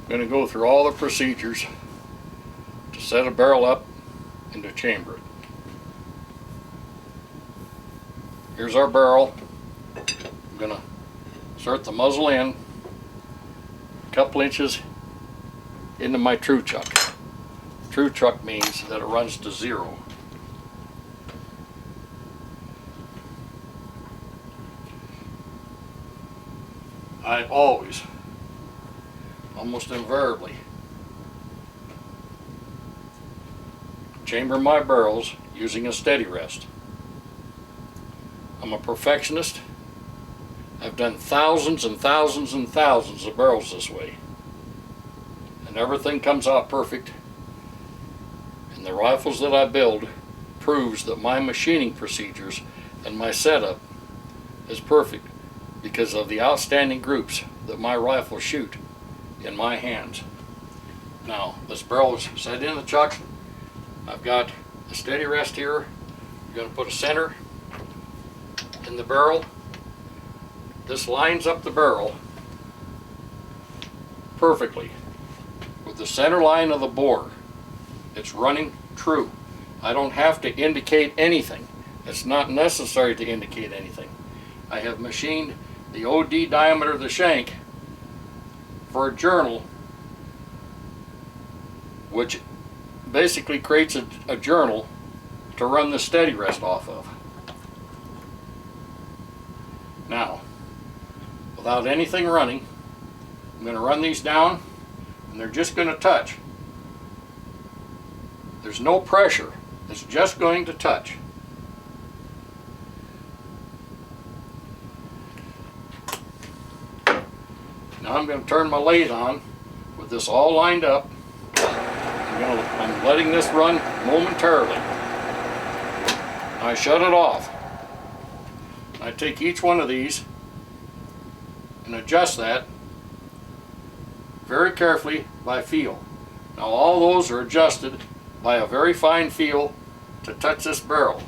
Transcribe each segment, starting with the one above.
I'm going to go through all the procedures to set a barrel up and to chamber it. Here's our barrel. I'm going to insert the muzzle in a couple inches into my true chuck. True chuck means that it runs to 0. I always, almost invariably, chamber my barrels using a steady rest. I'm a perfectionist. I've done thousands and thousands and thousands of barrels this way, and everything comes out perfect. And the rifles that I build proves that my machining procedures and my setup is perfect because of the outstanding groups that my rifles shoot in my hands. Now, this barrel is set in the chuck. I've got a steady rest here. I'm going to put a center in the barrel. This lines up the barrel perfectly with the center line of the bore. It's running true. I don't have to indicate anything. It's not necessary to indicate anything. I have machined the OD diameter of the shank for a journal, which basically creates a journal to run the steady rest off of. Now, without anything running, I'm going to run these down, and they're just going to touch. There's no pressure. It's just going to touch. Now I'm going to turn my lathe on with this all lined up. I'm letting this run momentarily. I shut it off. I take each one of these and adjust that very carefully by feel. Now all those are adjusted by a very fine feel to touch this barrel.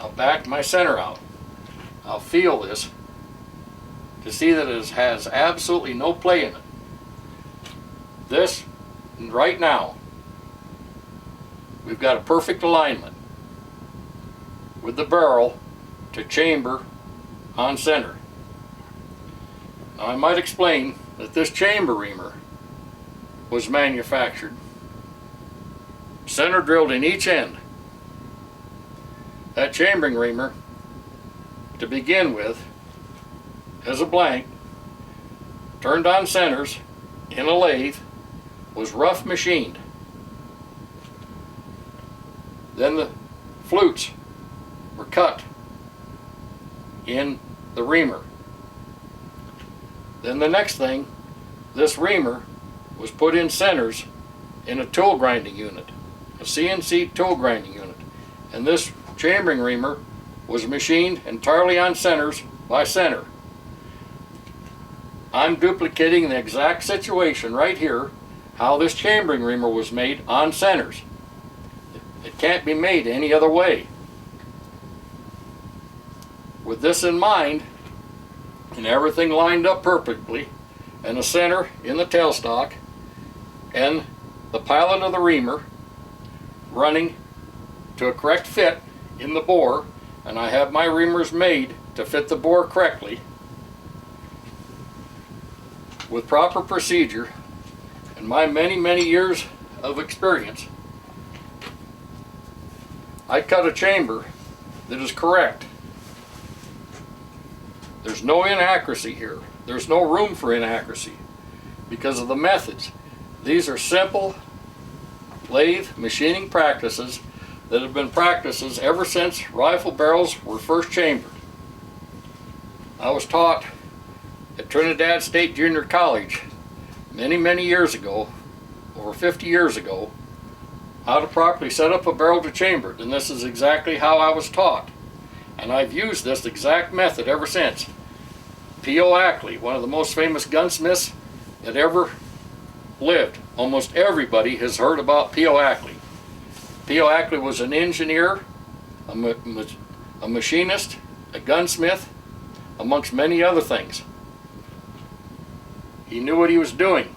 I'll back my center out. I'll feel this to see that it has absolutely no play in it. This, right now, we've got a perfect alignment with the barrel to chamber on center. Now I might explain that this chamber reamer was manufactured center drilled in each end. That chambering reamer, to begin with, as a blank, turned on centers in a lathe, was rough machined. Then the flutes were cut in the reamer. Then the next thing, this reamer was put in centers in a tool grinding unit, a CNC tool grinding unit. And this chambering reamer was machined entirely on centers by center. I'm duplicating the exact situation right here, how this chambering reamer was made on centers. It can't be made any other way. With this in mind, and everything lined up perfectly, and the center in the tailstock, and the pilot of the reamer running to a correct fit in the bore, and I have my reamers made to fit the bore correctly, with proper procedure, and my many years of experience, I cut a chamber that is correct. There's no inaccuracy here. There's no room for inaccuracy because of the methods. These are simple lathe machining practices that have been practices ever since rifle barrels were first chambered. I was taught at Trinidad State Junior College many years ago, over 50 years ago, how to properly set up a barrel to chamber it, and this is exactly how I was taught. And I've used this exact method ever since. P.O. Ackley, one of the most famous gunsmiths that ever lived. Almost everybody has heard about P.O. Ackley. P.O. Ackley was an engineer, a machinist, a gunsmith, amongst many other things. He knew what he was doing.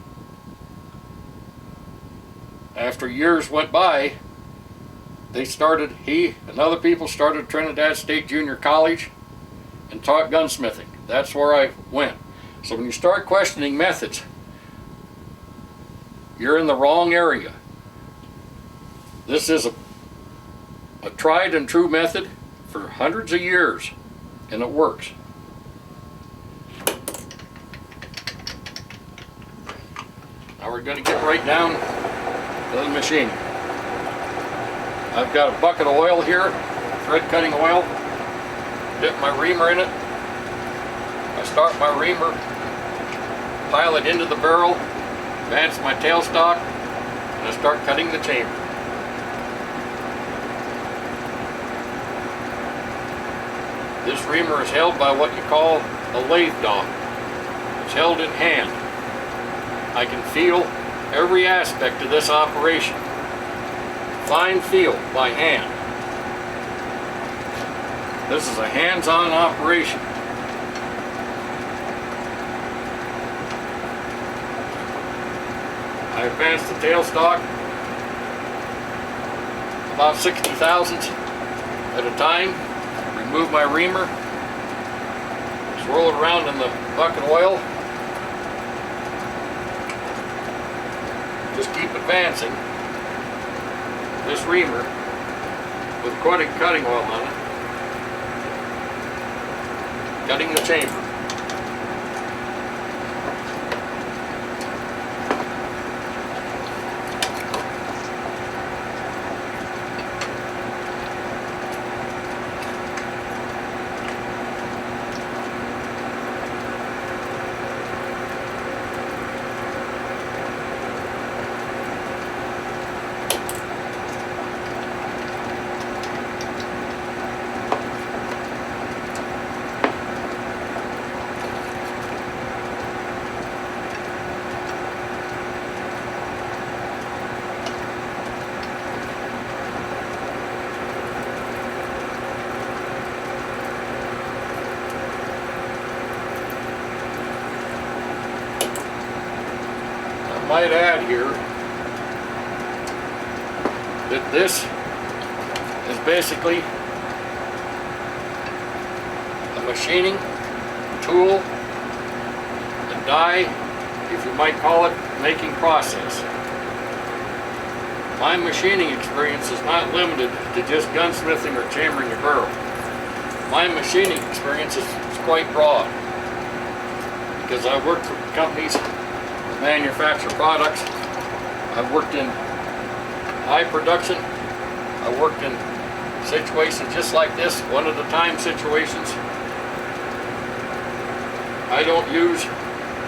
after years went by, he and other people started Trinidad State Junior College and taught gunsmithing. That's where I went. So when you start questioning methods, you're in the wrong area. This is a tried and true method for hundreds of years, and it works. Now we're going to get right down to the machine. I've got a bucket of oil here, thread cutting oil. Dip my reamer in it. I start my reamer, pile it into the barrel, advance my tailstock, and I start cutting the chamber. This reamer is held by what you call a lathe dog. It's held in hand. I can feel every aspect of this operation. Fine feel by hand. This is a hands-on operation. I advance the tailstock about 60 thousandths at a time. Remove my reamer. Swirl it around in the bucket of oil. Just keep advancing this reamer with cutting oil on it, cutting the chamber. Might add here that this is basically a machining tool, a die, if you might call it, making process. My machining experience is not limited to just gunsmithing or chambering a barrel. My machining experience is quite broad because I worked for companies manufacture products. I've worked in high production. I worked in situations just like this, one at a time situations. I don't use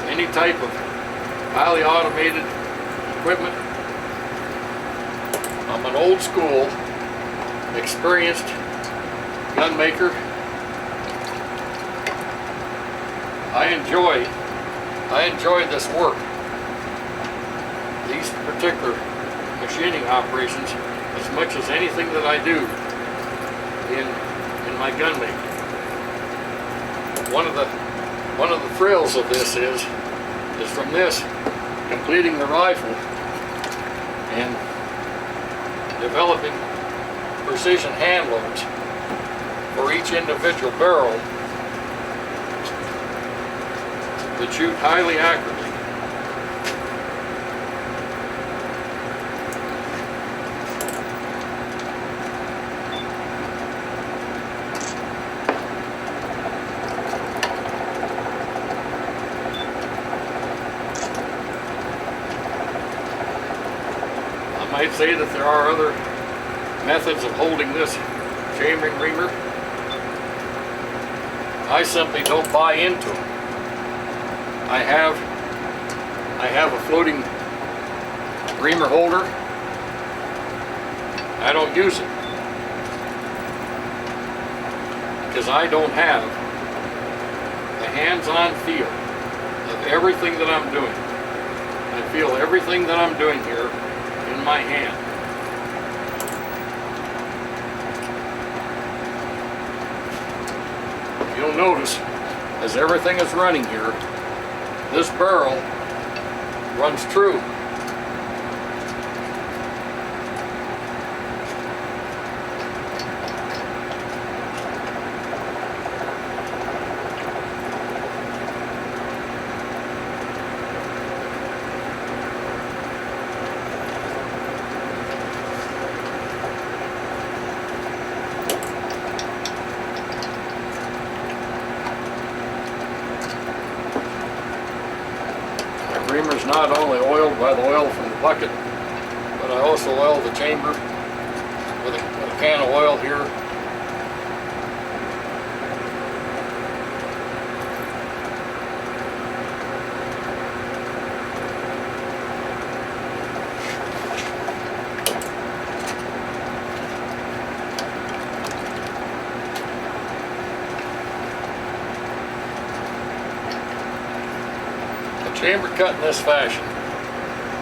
any type of highly automated equipment. I'm an old school, experienced gun maker. I enjoy this work. These particular machining operations as much as anything that I do in my gun making. One of the thrills of this is from this completing the rifle and developing precision hand loads for each individual barrel that shoot highly accurately. I might say that there are other methods of holding this chambering reamer. I simply don't buy into them. I have a floating reamer holder. I don't use it because I don't have a hands-on feel of everything that I'm doing. I feel everything that I'm doing here in my hand. You'll notice as everything is running here, this barrel runs true. not only oiled by the oil from the bucket, but I also oil the chamber with a can of oil here. Chamber cut in this fashion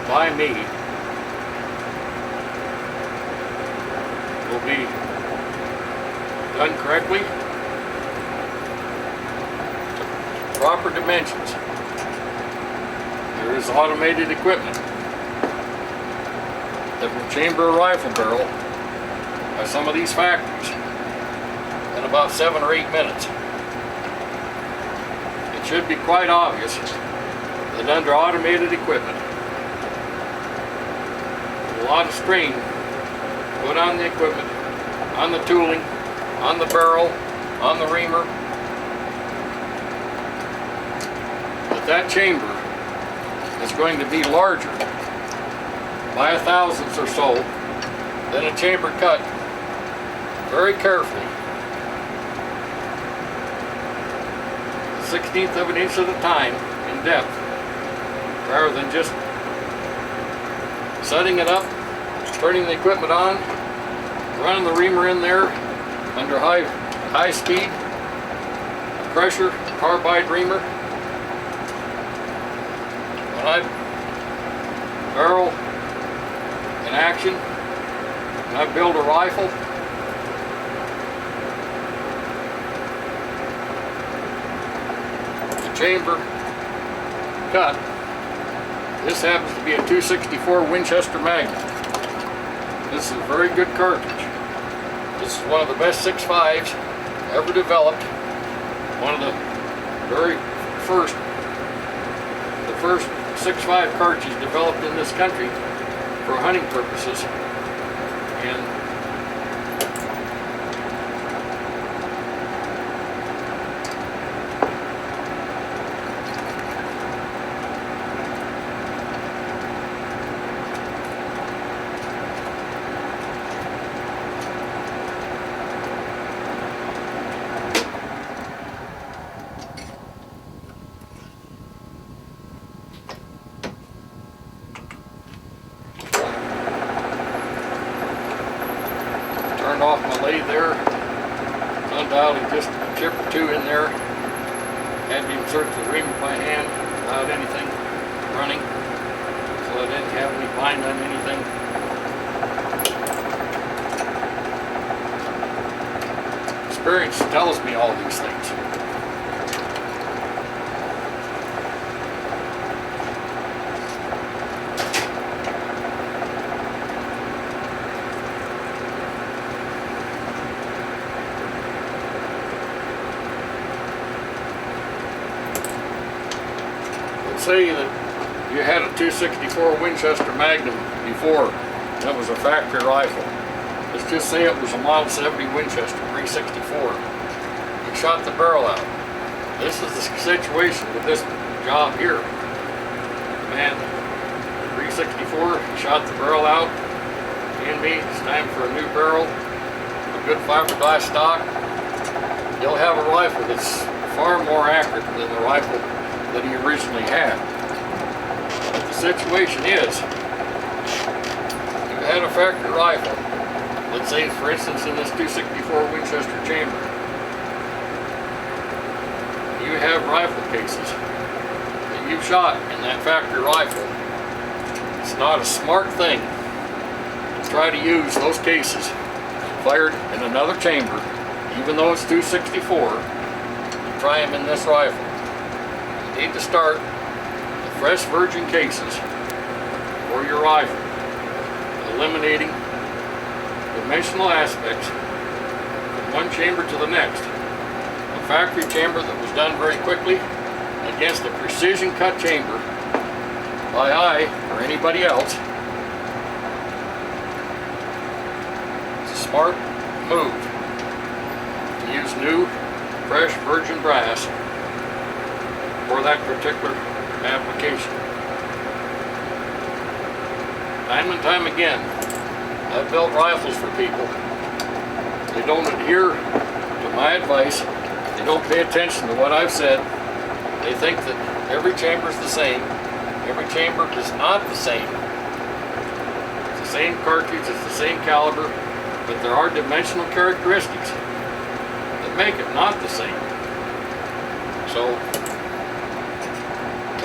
by me will be done correctly, proper dimensions. There is automated equipment that will chamber a rifle barrel by some of these factories in about 7 or 8 minutes. It should be quite obvious that under automated equipment, a lot of strain put on the equipment, on the tooling, on the barrel, on the reamer, that chamber is going to be larger by 1/1000th or so than a chamber cut very carefully, 1/16th of an inch at a time in depth, rather than just setting it up, turning the equipment on, running the reamer in there under high speed pressure, carbide reamer. When I barrel in action, when I build a rifle, the chamber cut. This happens to be a 264 Winchester Magnum. This is a very good cartridge. This is one of the best 6.5s ever developed. One of the very first 6.5 cartridges developed in this country for hunting purposes. And turned off my lathe there, undialed just a chip or two in there, had to insert the reamer by hand without anything running, so I didn't have any bind on anything. Experience tells me all these things. Say that you had a 264 Winchester Magnum before, that was a factory rifle. Let's just say it was a Model 70 Winchester 364. You shot the barrel out. This is the situation with this job here. Man, 364, you shot the barrel out. And me, it's time for a new barrel, a good fiberglass stock. You'll have a rifle that's far more accurate than the rifle that he originally had. But the situation is, you had a factory rifle, let's say for instance in this 264 Winchester chamber, you have rifle cases that you've shot in that factory rifle. It's not a smart thing to try to use those cases fired in another chamber, even though it's 264, to try them in this rifle. You need to start with fresh virgin cases for your rifle, eliminating dimensional aspects from one chamber to the next. A factory chamber that was done very quickly against a precision cut chamber by I or anybody else. It's a smart move to use new, fresh virgin brass for that particular application. Time and time again, I've built rifles for people. They don't adhere to my advice. They don't pay attention to what I've said. They think that every chamber is the same. Every chamber is not the same. It's the same cartridge, it's the same caliber, but there are dimensional characteristics that make it not the same. So,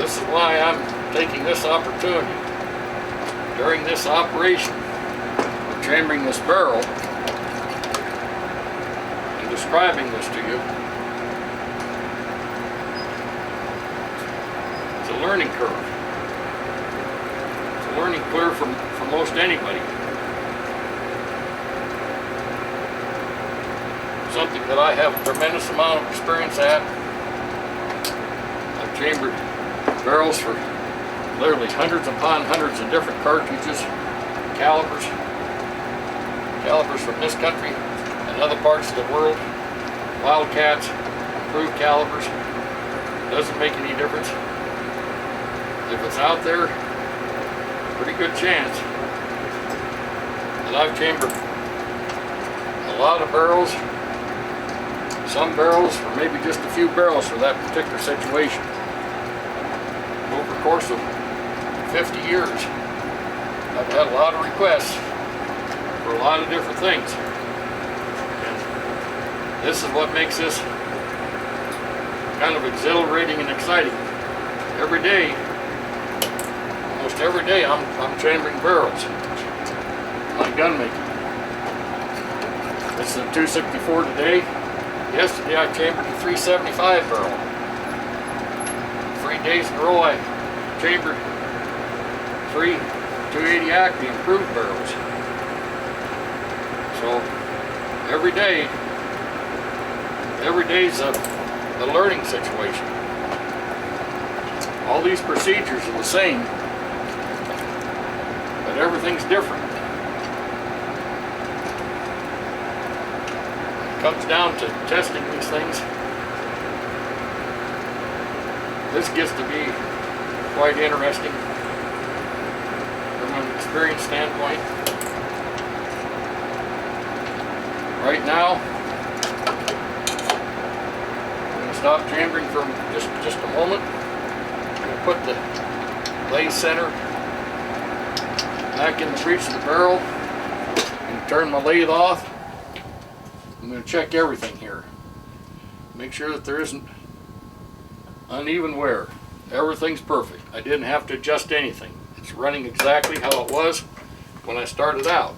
this is why I'm taking this opportunity during this operation of chambering this barrel and describing this to you. It's a learning curve. It's a learning curve for most anybody. Something that I have a tremendous amount of experience at. I've chambered barrels for literally hundreds upon hundreds of different cartridges, calibers from this country and other parts of the world, Wildcats, improved calibers. Doesn't make any difference. If it's out there, pretty good chance that I've chambered a lot of barrels, some barrels, or maybe just a few barrels for that particular situation. Over the course of 50 years, I've had a lot of requests for a lot of different things. And this is what makes this kind of exhilarating and exciting. Every day, almost every day, I'm chambering barrels. My gun making. This is a 264 today. Yesterday I chambered a 375 barrel. 3 days in a row I chambered 3 280 Acme improved barrels. So every day's a learning situation. All these procedures are the same, but everything's different. It comes down to testing these things. This gets to be quite interesting from an experience standpoint. Right now, I'm going to stop chambering for just a moment. I'm going to put the lathe center back in the breech of the barrel and turn my lathe off. I'm going to check everything here. Make sure that there isn't uneven wear. Everything's perfect. I didn't have to adjust anything. It's running exactly how it was when I started out.